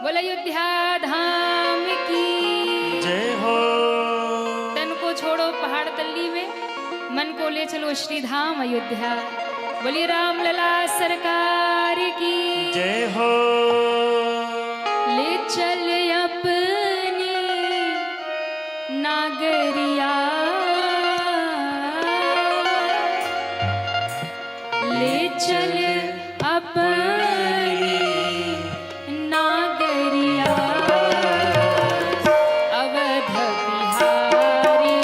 बोल अयोध्या धाम की जय हो। तन को छोड़ो पहाड़ तल्ली में, मन को ले चलो श्री धाम अयोध्या। बोलिए राम लला सरकार की जय हो। ले चल अपनी नागरिया, ले चल अपनी नागरिया, अवध बिहारी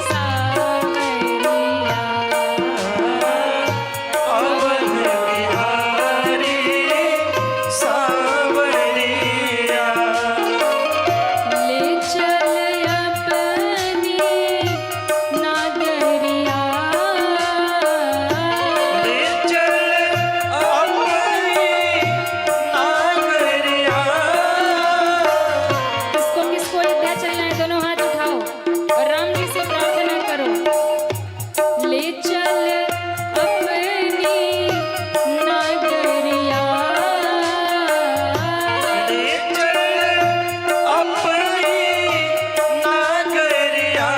सावरिया, अवध बिहारी सावरिया, ले चल अपनी नागरिया, ले चल अपनी नागरिया। किसको किसको अयोध्या चलना है दोनों हाथ उठाओ और राम जी से प्रार्थना करो। ले चल अपनी नागरिया, ले चल अपनी नागरिया,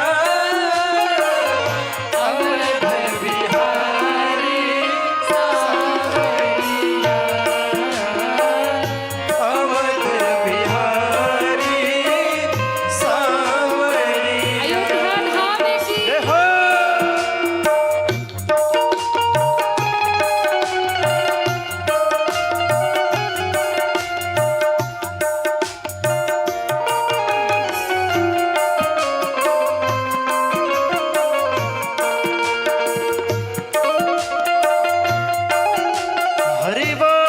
अवध बिहारी सावरिया, अवध बिहारी सावरिया। अयोध्या धाम की जय हो। हरि बोल।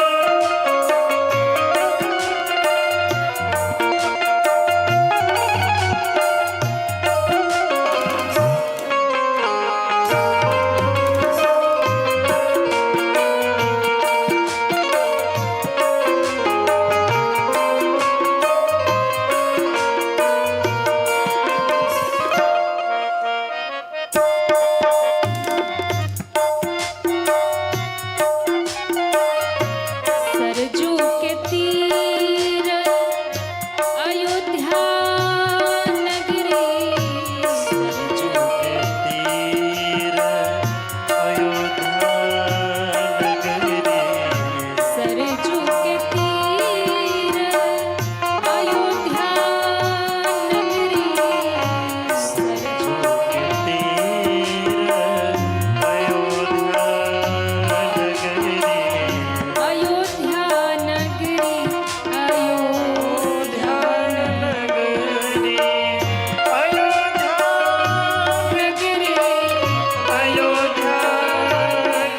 सरजू के तीर अयोध्या नगरी, सरजू के तीर अयोध्या नगरी, सरजू के तीर अयोध्या नगरी, सरजू के तीर अयोध्या नगरी, अयोध्या नगरी, अयोध्या नगरी, अयोध्या नगरी, अयोध्या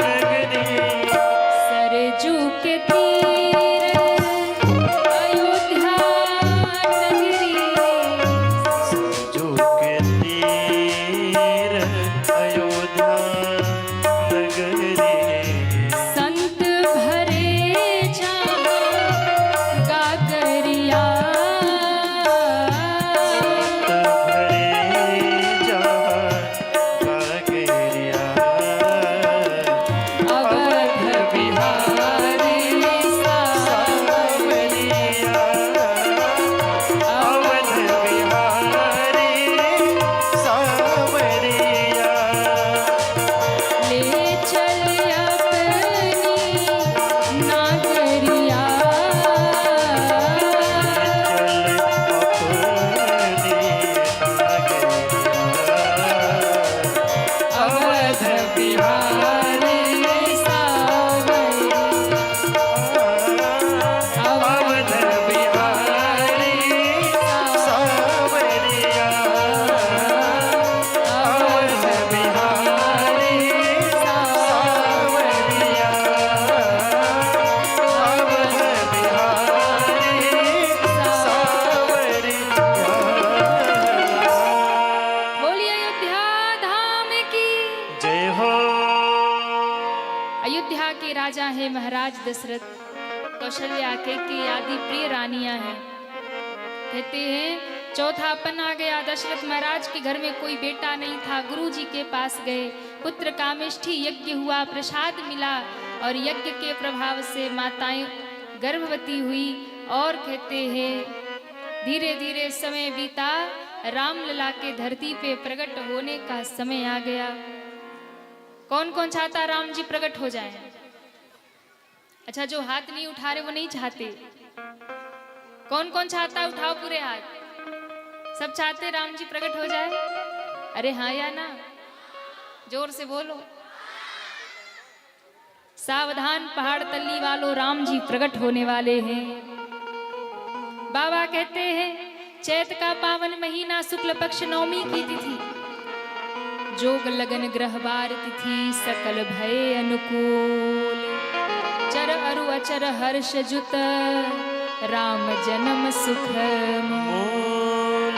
नगरी, सरजू के तीर अयोध्या नगरी, सरजू के तीर अयोध्या नगरी, संत भरे जहाँ गागरिया, भरे जहाँ गागरिया, अवध बिहारी सावरिया, अवध बिहारी सावरिया, ले चल अपनी नागरिया, अवध बिहारी सावरिया, अवध बिहारी सावरिया, अवध बिहारी सावरिया, अवध बिहारी सावरिया। बोलिए अयोध्या धाम की जय हो। अयोध्या के राजा है महाराज दशरथ, कौशल्या के आदि प्रिय रानियां हैं। कहते हैं चौथापन आ गया, दशरथ महाराज के घर में कोई बेटा नहीं था। गुरु जी के पास गए, पुत्र कामेष्ठी यज्ञ हुआ, प्रसाद मिला और यज्ञ के प्रभाव से माताएं गर्भवती हुई और कहते हैं धीरे धीरे समय बीता, रामलला के धरती पे प्रकट होने का समय आ गया। कौन कौन चाहता राम जी प्रकट हो जाए? अच्छा, जो हाथ नहीं उठा रहे वो नहीं चाहते। कौन कौन चाहता? उठाओ पूरे हाथ। सब चाहते राम जी प्रकट हो जाए? अरे हाँ या ना? जोर से बोलो। सावधान पहाड़ तल्ली वालों, राम जी प्रकट होने वाले हैं। बाबा कहते हैं चैत का पावन महीना शुक्ल पक्ष नवमी की तिथि, जोग लगन ग्रहवार तिथि, सकल भय अनुकूल, चर अरु अचर हर्ष जुत, राम जन्म सुख मूल।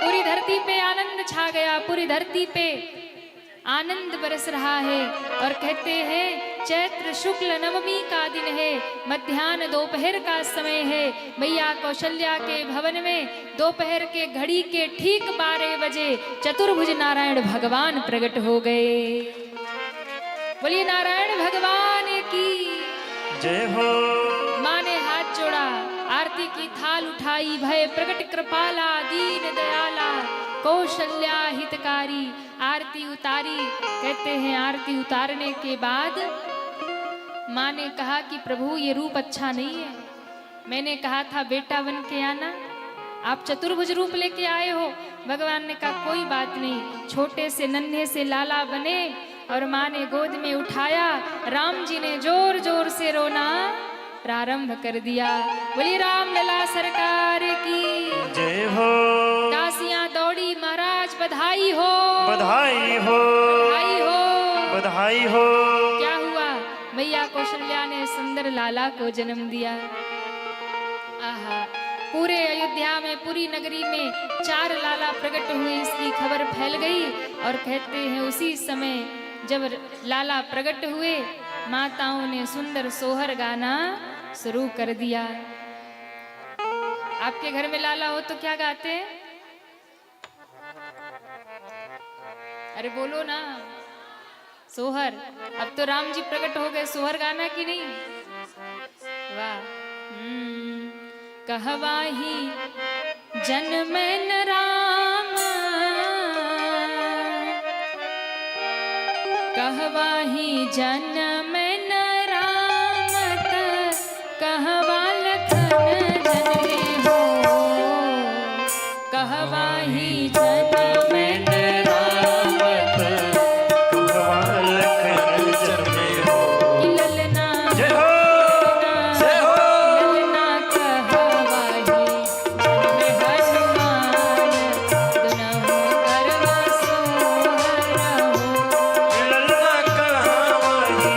पूरी धरती पे आनंद छा गया, पूरी धरती पे आनंद बरस रहा है। और कहते हैं चैत्र शुक्ल नवमी का दिन है, मध्याह्न दोपहर का समय है। मैया कौशल्या के भवन में दोपहर के घड़ी के ठीक 12 बजे चतुर्भुज नारायण भगवान प्रकट हो गए। बोलिए नारायण भगवान की जय हो। माँ ने हाथ जोड़ा, आरती की थाल उठाई, भय प्रकट कृपाला दीन दयाला कौशल्या हितकारी, आरती उतारी। कहते हैं आरती उतारने के बाद माँ ने कहा कि प्रभु ये रूप अच्छा नहीं है। मैंने कहा था बेटा बन के आना, आप चतुर्भुज रूप लेके आए हो। भगवान ने कहा कोई बात नहीं, छोटे से नन्हे से लाला बने। और माँ ने गोद में उठाया, राम जी ने जोर जोर से रोना प्रारंभ कर दिया। बोली रामलला सरकार की जय हो। दासियां दौड़ी, महाराज बधाई हो, बधाई हो, बधाई हो, बधाई हो। क्या हुआ? मैया कौशल्या ने सुंदर लाला को जन्म दिया। आहा, पूरे अयोध्या में, पूरी नगरी में 4 लाला प्रकट हुए, इसकी खबर फैल गई। और कहते हैं उसी समय जब लाला प्रकट हुए, माताओं ने सुंदर सोहर गाना शुरू कर दिया। आपके घर में लाला हो तो क्या गाते हैं? अरे बोलो ना, सोहर। अब तो राम जी प्रकट हो गए, सोहर गाना की नहीं? वाह। कहवाही जन्मन राम, कहवाही जन्मन राम, कहवा लखन जनमे हो, कहवाही जन्मन राम, कहवा लखन जनमे हो। ललना जय हो, जय हो। ललना कहवाही जन्मे हनुमान, दुनहु करवा सोहर हो। ललना कहवाही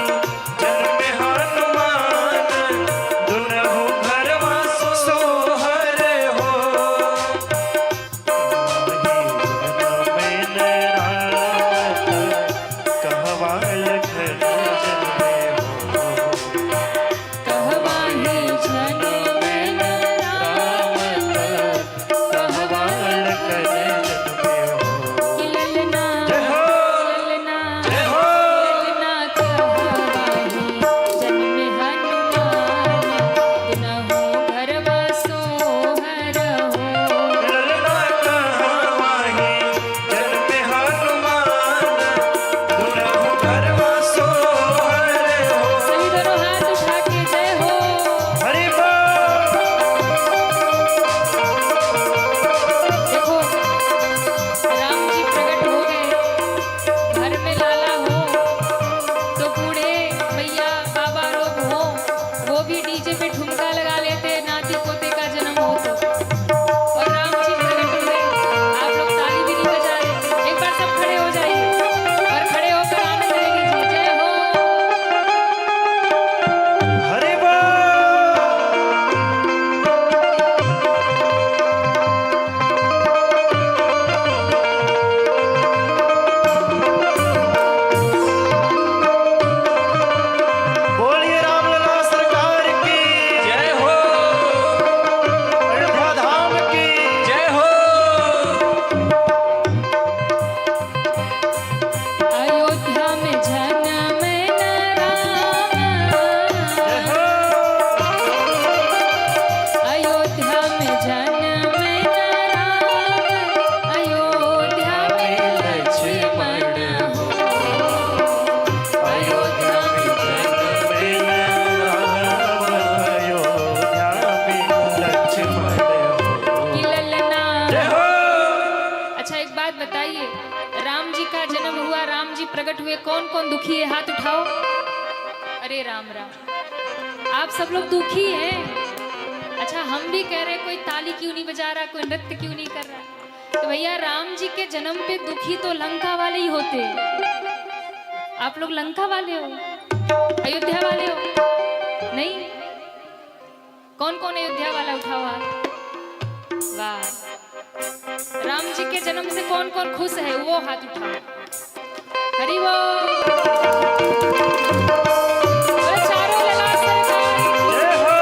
प्रकट हुए। कौन कौन दुखी है, हाथ उठाओ। अरे राम राम, आप सब लोग दुखी हैं। अच्छा, हम भी कह रहे कोई ताली क्यों नहीं बजा रहा, कोई नृत्य क्यों नहीं कर रहा। तो भैया राम जी के जन्म पे दुखी तो लंका वाले ही होते। आप लोग लंका वाले हो, अयोध्या वाले हो? नहीं? कौन कौन अयोध्या वाला, उठाओ हाथ। वाह, राम जी के जन्म से कौन कौन खुश है, वो हाथ उठाओ। हरि बोल। चारों लला सरकार की। जय हो।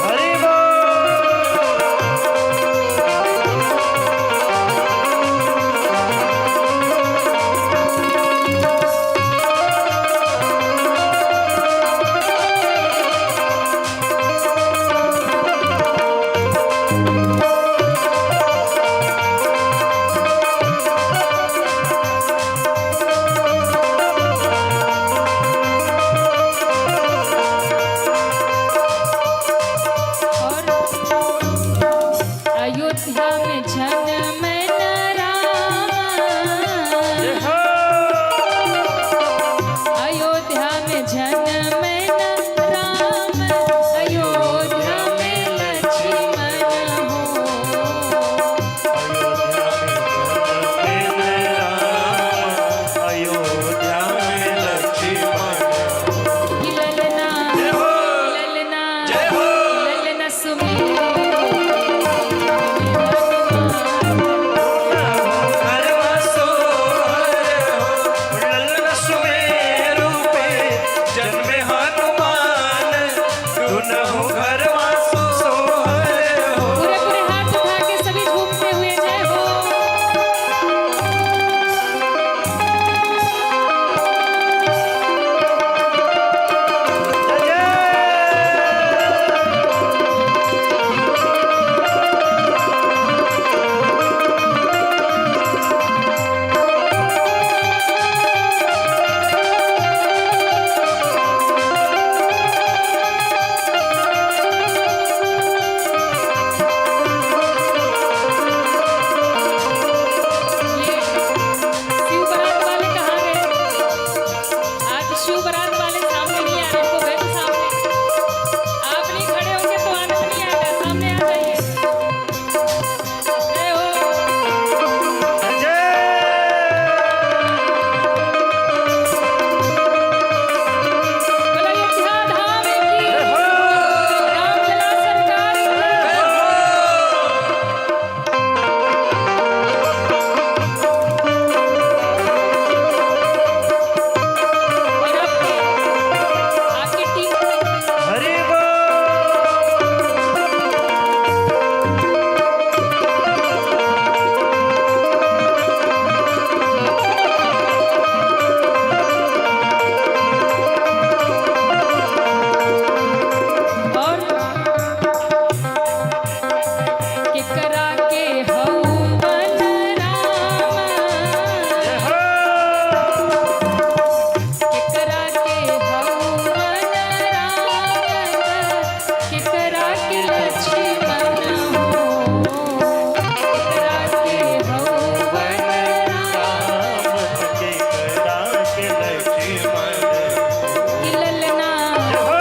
हरि बोल। और अयोध्या में जन्म राम, जय हो। अयोध्या में जन्म राम, अयोध्या में लक्ष्मण हो। अयोध्या में लक्ष्मण। कि ललना जय हो। ललना जय हो। ललना सुमेरु घरवा सोहर हो, ललन सुमेरु पे जन्मे हनुमान। दुनहु घरवा सोहर हो। पूरे पूरे हाथ उठा के सभी झूमते हुए जय हो। जय ये शिव बारात वाले कहाँ गए? आज शिव बारात वाले सामने नहीं आ रहे, इनको बैठो सामने। आप नहीं खड़े होंगे तो आनंद नहीं आएगा, सामने आ जाइए। जय हो। जय। बोलो अयोध्या धाम की, जय हो। रामलला सरकार की। और आपकी टीम हरि बोल। और केकरा के हौवन राम, जय हो। केकरा के हौवन राम, केकरा के लक्ष्मण हो। केकरा के हौवन राम, के करा के लक्ष्मण। कि ललना जय हो।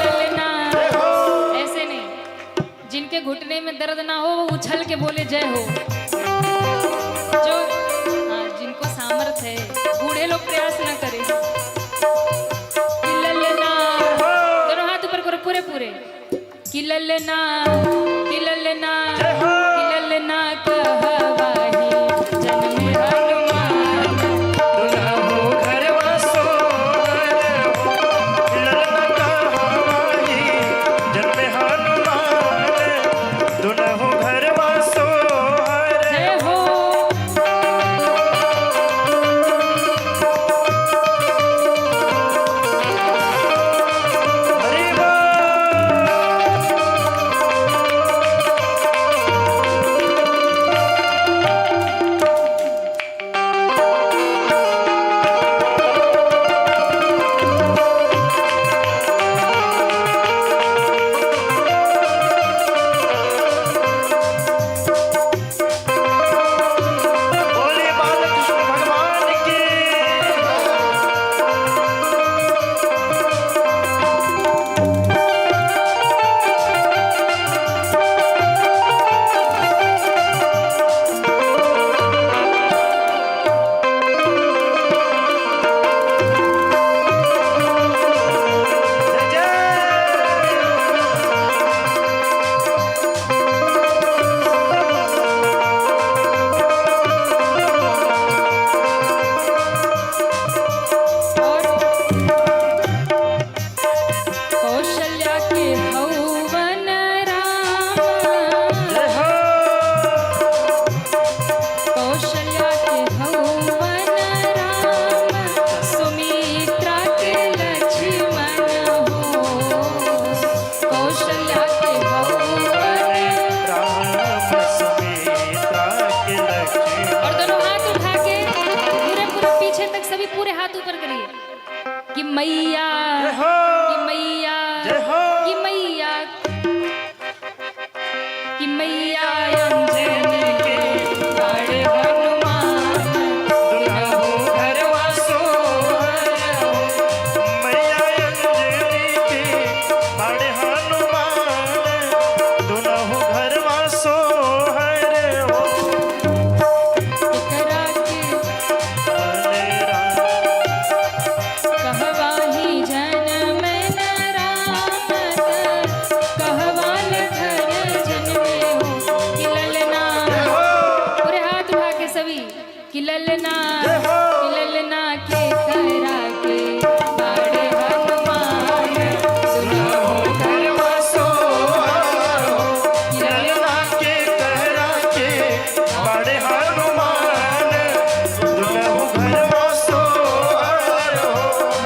ललना। जय हो। ऐसे नहीं, जिनके घुटने में दर्द ना हो वो उछल के बोले जय हो। जो हाँ, जिनको सामर्थ है, बूढ़े लोग प्रयास ना करें। कि ललना, दोनों हाथ ऊपर करो पूरे पूरे। कि ललना, कि ललना, जय हो। कि ललना कहवाही जन्मे हनुमान। दुनहु घरवा सोहर हो, ललन कहवाही जन्मे हनुमान। दुनहु घरवा सोहर। जय हो। हरि बोल। मैया जय हो कि मैया जय हो कि मैया कि मैया अंजनी के बड़े हनुमान दुल्हा हो घरवा सोहर हो मैया अंजनी के बड़े हनुमान दुल्हा हो घरवा सोहर हो एकरा के मेरा कहवाही जन्म न राम कहवान धर जन्मे हो कि ललना पूरे हाथ उठा के सभी कि ललना के करा के बड़े हनुमान दुल्हा हो घरवा सोहर हो कि ललना के कहरा के बड़े हनुमान दुल्हा हो घरवा सोहर हो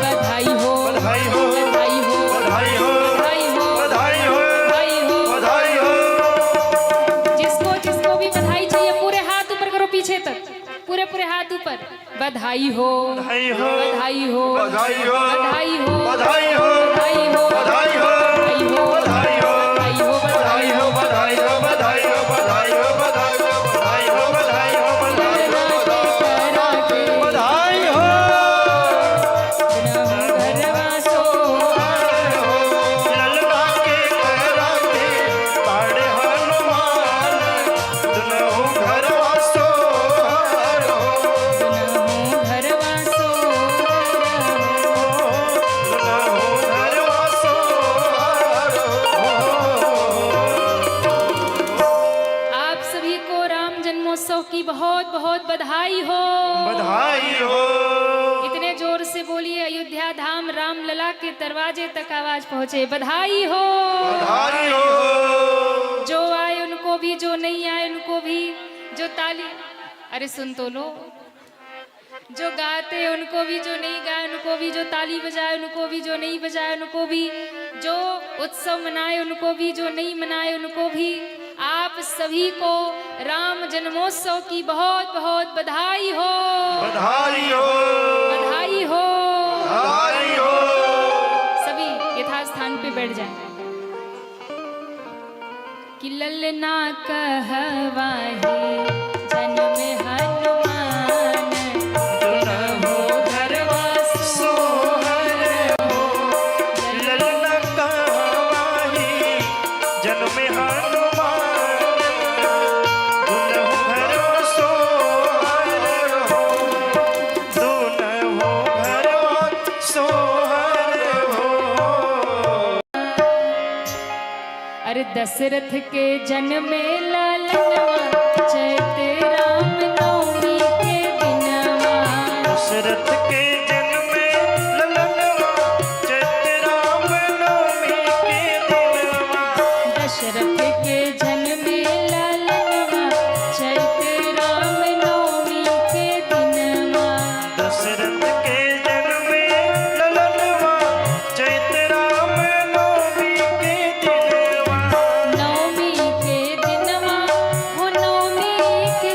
बधाई हो बधाई हो बधाई हो बधाई हो बधाई हो बधाई हो बधाई हो बधाई हो जिसको जिसको भी बधाई चाहिए पूरे हाथ ऊपर करो पीछे तक पूरे पूरे हाथ ऊपर बधाई हो बधाई हो बधाई हो बधाई हो बधाई हो बधाई हो बधाई हो बधाई हो बधाई हो बधाई हो बधाई हो बधाई हो बधाई हो बधाई हो बधाई हो बधाई हो बधाई हो बधाई हो बधाई हो करा के बधाई हो घरवा सोहर हो ललना के कहरा के बड़े हनुमान दुल्हा हो घरवा सोहर हो घरवा सोहर दुल्हा हो घरवा सोहर हो आप सभी को राम जन्मोत्सव की बहुत बहुत बधाई हो बधाई हो इतने जोर से बोलिए अयोध्या धाम राम लला के दरवाजे तक आवाज पहुंचे बधाई हो बधाई हो जो आए उनको भी जो नहीं आए उनको भी जो ताली अरे सुन तो लो जो गाते उनको भी जो नहीं गाए उनको भी जो ताली बजाए उनको भी जो नहीं बजाए उनको भी जो उत्सव मनाए उनको भी जो नहीं मनाए उनको भी आप सभी को राम जन्मोत्सव की बहुत बहुत बधाई हो बधाई हो बधाई हो बधाई हो सभी यथास्थान पे बैठ जाएं कि ललना कहवाही जन्म हनुमान दुल्हा हो घरवा सोहर हो ललना कहवाही जन्म हनुमान दुल्हा हो घरवा सोहर हो दुल्हा हो घरवा सोहर हो अरे दशरथ के जन्म में ललनवा चैत राम नवमी के दिनवा दशरथ के जन्म में ललनवा चैत राम नवमी के दिनवा दशरथ के जन्म में ललनवा चैत राम नवमी के दिनवा दशरथ के जन्म में ललनवा चैत राम नवमी के दिनवा नवमी के दिनवा हो नवमी के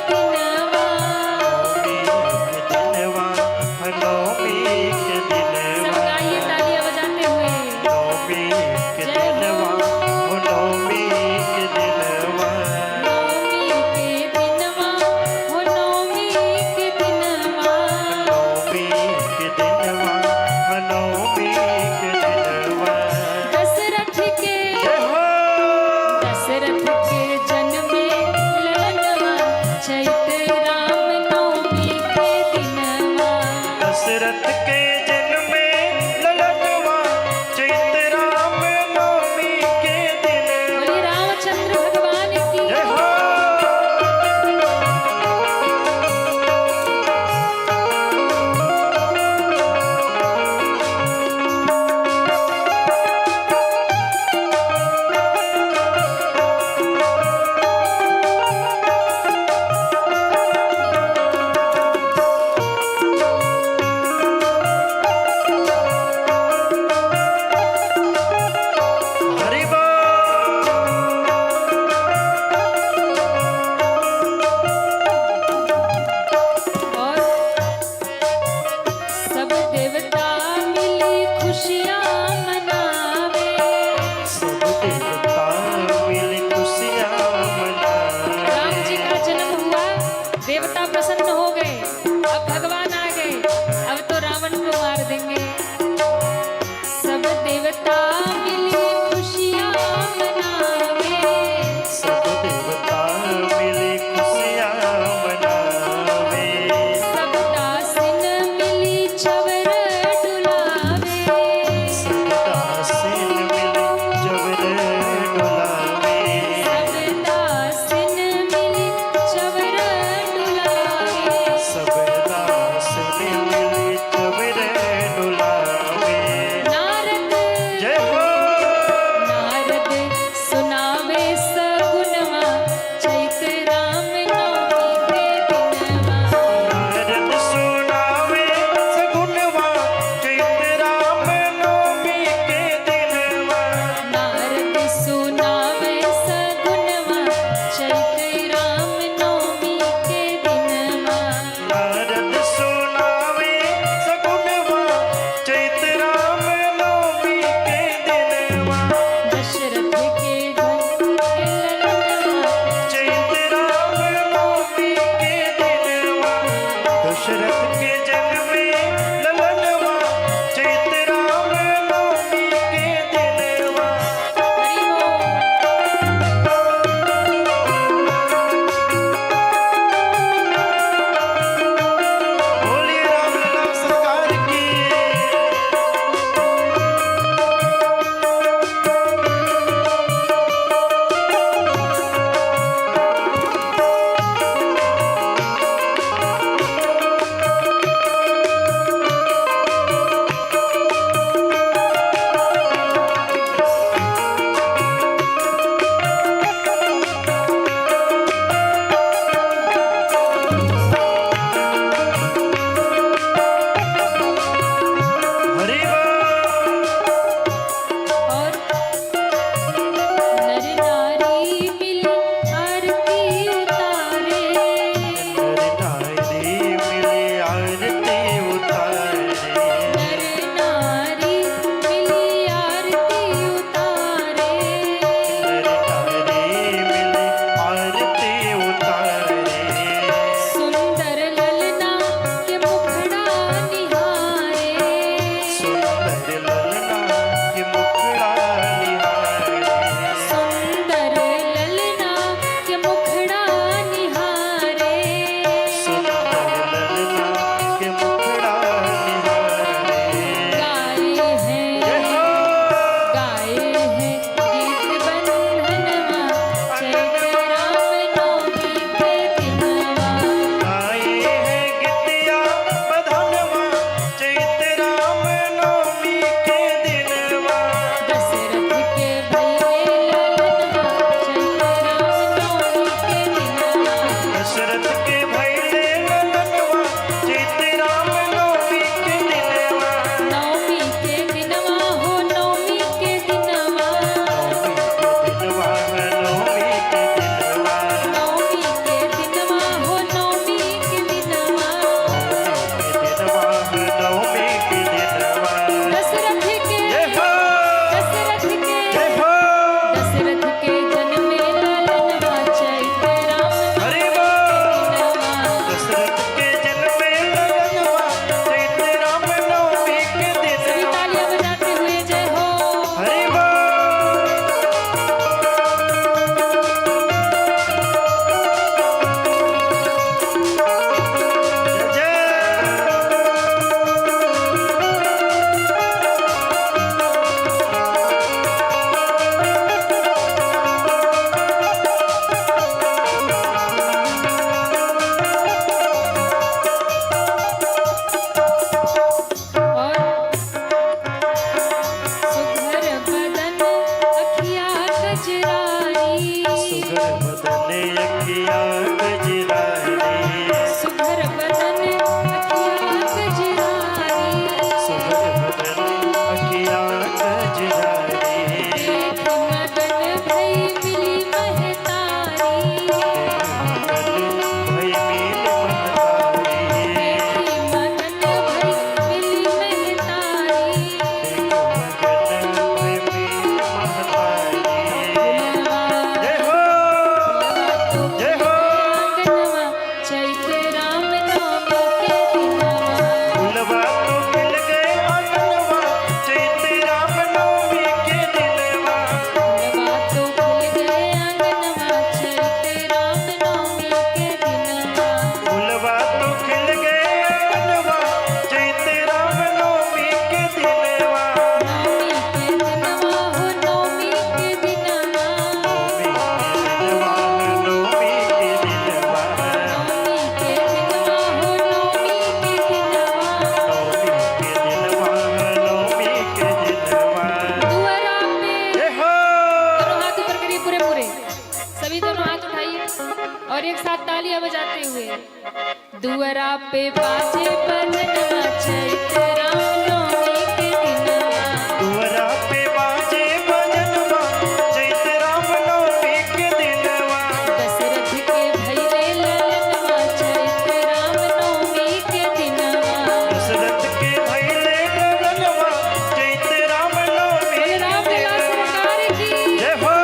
सुघर बदन अखिया गजरारी सुघर बदन अखिया गजरारी सुघर बदन अखिया गजरारी देख मगन भई मिली महतारी भई मिल महतारी देख मगन भई मिली महतारी मगन भई मिल महतारी फुलवा जय हो जय हो आंगनवा चैत राम नवमी के दिनवा फुलवा तो खिल गए आंगनवा चैत राम नवमी के दिनवा फुलवा तो खिल गए आंगनवा चैत राम नवमी के दिनवा फुलवा तो खिल गए आंगनवा चैत राम नवमी के दिनवा नवमी के दिनवा हो नवमी के दिनवा नवमी के दिनवा नवमी के दिनवा नवमी के दिनवा हो नवमी के दिनवा नवमी के दिनवा नवमी के दिनवा दुआरा पे जय हो दोनों हाथ ऊपर करिए पूरे पूरे सभी दोनों हाथ उठाइए और एक साथ तालियां बजाते हुए दुआरा पे बाजे बजनवा चैत राम नवमी के दिनवा दुआरा पे बाजे बजनवा चैत राम नवमी के दिनवा दशरथ के भैले ललनवा चैत राम नवमी के दिनवा दशरथ के भैले गगनवा चैत राम नवमी बोले राम लला सरकार की जय हो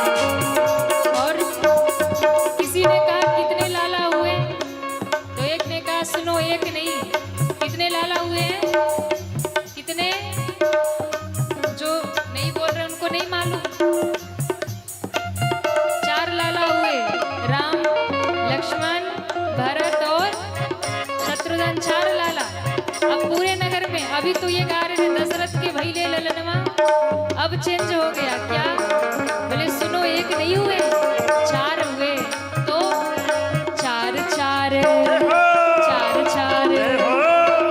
और किसी ने कहा कितने लाला हुए तो एक ने कहा सुनो एक नहीं कितने लाला हुए हैं कितने जो नहीं बोल रहे उनको नहीं मालूम 4 लाला हुए राम लक्ष्मण भरत और शत्रुघ्न 4 लाला अब पूरे नगर में अभी तो ये गा रहे थे दशरथ के भैले ललनवा अब चेंज हो गया क्या बोले सुनो एक नहीं हुए 4 हुए तो 4 4 4 4 जय हो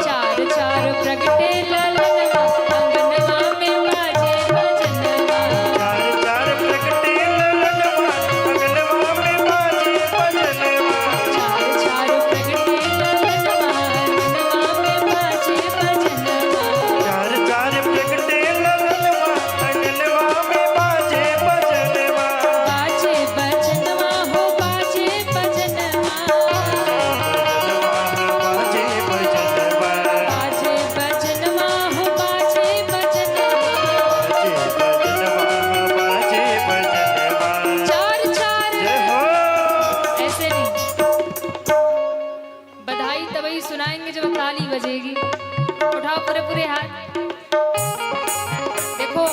4 4 प्रगटे ललनवा अंगनवा में बाजे बजनवा चार चार प्रगटे ललनवा अगनवा में बाजे बजनवा 4 4 प्रगटे ललनवा अंगनवा में बाजे बजनवा चार चार प्रगटे ललनवा अगनवा में बाजे बजनवा बाजे बजनवा हो बाजे बजनवा बाजे बजनवा बाजे बजनवा हो बाजे बजनवा बाजे बजनवा 4 4 जय हो ऐसे नहीं बधाई तभी सुनाएंगे जब ताली बजेगी उठाओ पूरे पूरे हाथ देखो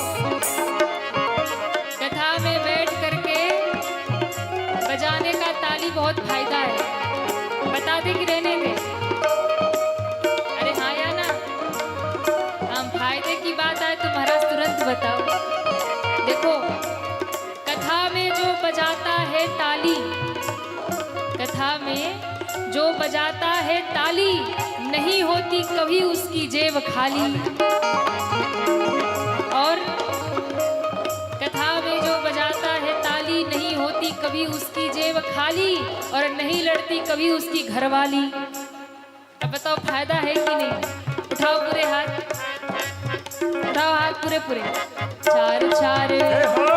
कथा में बैठ करके बजाने का ताली बहुत फायदा है बता दे कि रहने दे अरे हाँ या ना हम फायदे की बात आए तो महाराज तुरंत बताओ देखो कथा में जो बजाता है ताली कथा में जो बजाता है ताली नहीं होती कभी उसकी जेब खाली और कथा में जो बजाता है ताली नहीं होती कभी उसकी जेब खाली और नहीं लड़ती कभी उसकी घरवाली अब बताओ फायदा है कि नहीं उठाओ पूरे हाथ उठाओ हाथ पूरे पूरे 4 4 जय हो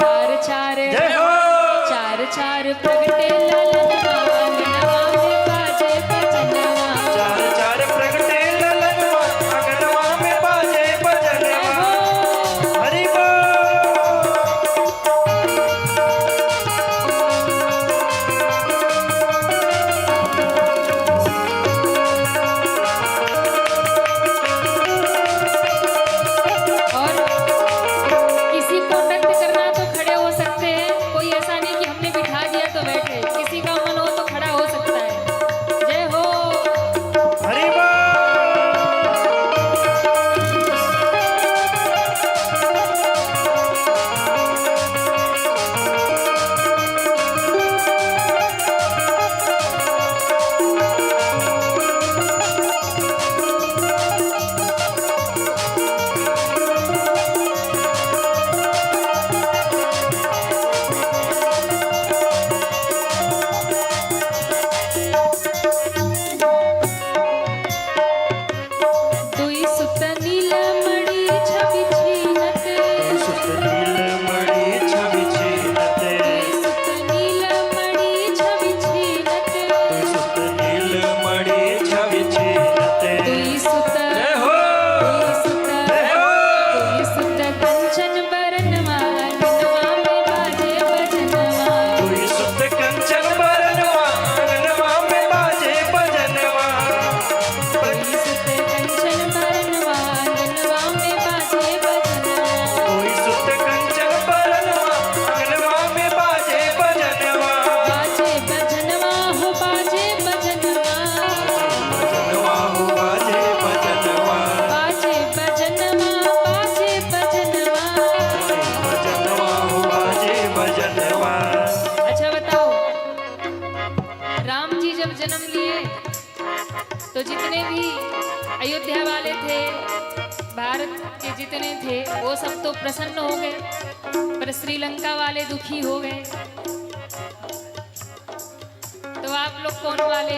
4 4 जय हो 4 4 प्रगटे ललनवा अंगनवा में बाजे बजनवा चार चार प्रगटे ललनवा अगनवा में बाजे बजनवा हरि बोल और किसी को नृत्य करना तो खड़े हो सकते हैं कोई ऐसा नहीं कि हमने बिठा दिया तो बैठे किसी का मन हो तो खड़ा जी जब जन्म लिए तो जितने भी अयोध्या वाले थे, भारत के जितने थे, वो सब तो प्रसन्न हो गए, पर श्रीलंका वाले दुखी हो गए। तो आप लोग कौन वाले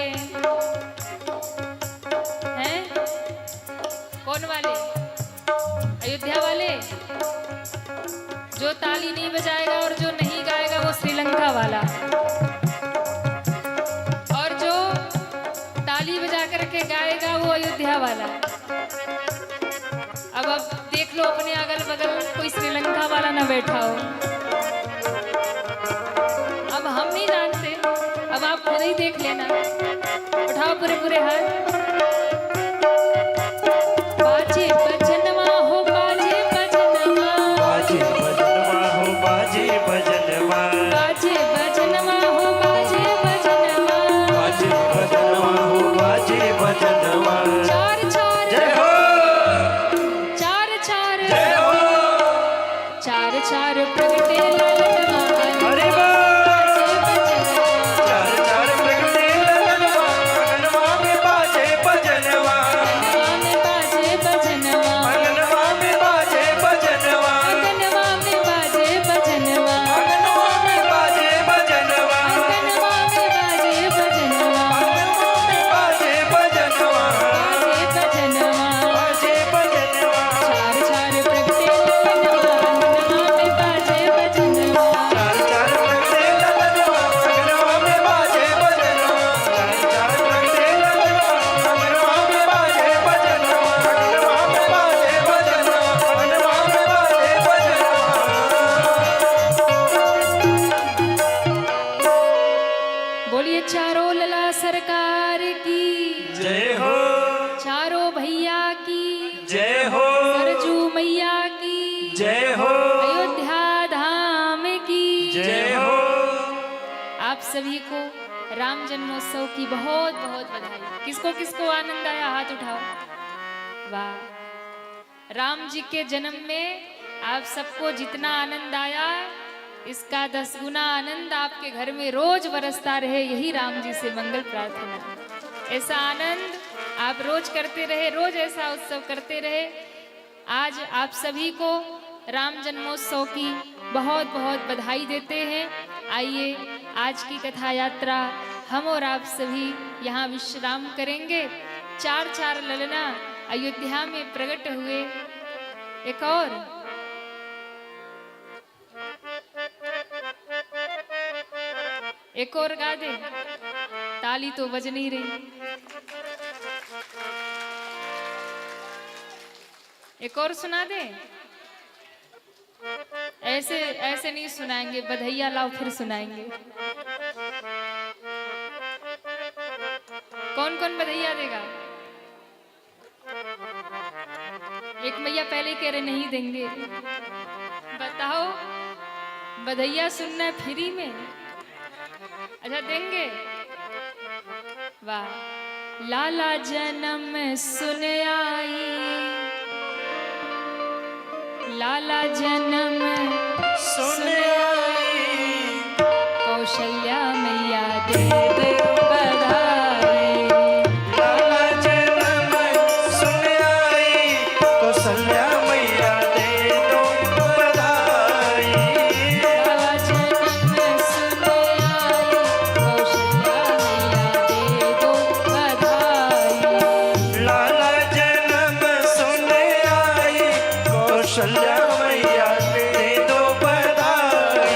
हैं? कौन वाले? अयोध्या वाले? जो ताली नहीं बजाएगा और जो नहीं गाएगा वो श्रीलंका वाला, और जो ताली बजा करके गाएगा वो अयोध्या वाला। अब देख लो अपने अगल बगल कोई श्रीलंका वाला ना बैठा हो। अब हम नहीं जानते, अब आप खुद ही देख लेना। उठाओ पूरे पूरे हाथ। बाजे बजनवा हो, बाजे बजनवा, बाजे बजनवा हो, बाजे बजनवा, बाजे बजनवा हो, बाजे बजनवा, बाजे बजनवा हो, बाजे बजनवा। चार चार जय हो, चार चार जय हो, चार चार प्रगटे ललनवा। अरे वाह, बाजे बजनवा, चार चार प्रगटे ललनवा, अंगनवा में बाजे बजनवा, अंगनवा में बाजे बजनवा, अंगनवा में बाजे बजनवा, अंगनवा में बाजे बजनवा, अंगनवा में बाजे बजनवा, अंगनवा में बाजे बजनवा, अंगनवा में बाजे बजनवा, बाजे बजनवा। बाजे बजनवा। चार चार प्रगटे ललनवा, अंगनवा में बाजे बजनवा। चार चार प्रगटे ललनवा, अंगनवा में बाजे बजनवा, चार चार प्रगटे ललनवा, अंगनवा में बाजे बजनवा, अंगनवा में बाजे बजनवा, अंगनवा में बाजे बजनवा। बोलिए चारों लला सरकार की, जय हो, चारों भैया की, जय हो, सरजू मैया की, जय हो, अयोध्या धाम की जय हो। आप सभी को राम जन्मोत्सव की बहुत बहुत बधाई। किसको किसको आनंद आया? हाथ उठाओ। वाह, राम जी के जन्म में आप सबको जितना आनंद आया, इसका 10 गुना आनंद आपके घर में रोज बरसता रहे, यही राम जी से मंगल प्रार्थना। ऐसा आनंद आप रोज करते रहे, रोज ऐसा उत्सव करते रहे। आज आप सभी को राम जन्मोत्सव की बहुत बहुत बधाई देते हैं। आइए आज की कथा यात्रा हम और आप सभी यहाँ विश्राम करेंगे। चार चार ललना अयोध्या में प्रकट हुए। एक और गा दे, ताली तो बज नहीं रही। एक और सुना दे। ऐसे ऐसे नहीं सुनाएंगे, बधैया लाओ फिर सुनाएंगे। कौन कौन बधैया देगा? एक मैया पहले कह रहे नहीं देंगे। बताओ, बधैया सुनना फ्री में? अच्छा देंगे। वाह, लाला जन्म सुन आई, लाला जन्म सुन आई, कौशल्या मैया दे दे बधाई। लाला जन्म सुन आई, कौशल्या मैया दे दो बधाई। लाला जन्म सुन आई, कौशल्या मैया दे दो बधाई। लाला जन्म सुन आई, कौशल्या मैया दे दो बधाई।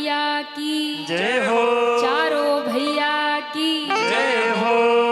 मैया की जय हो चारों भैया की जय हो।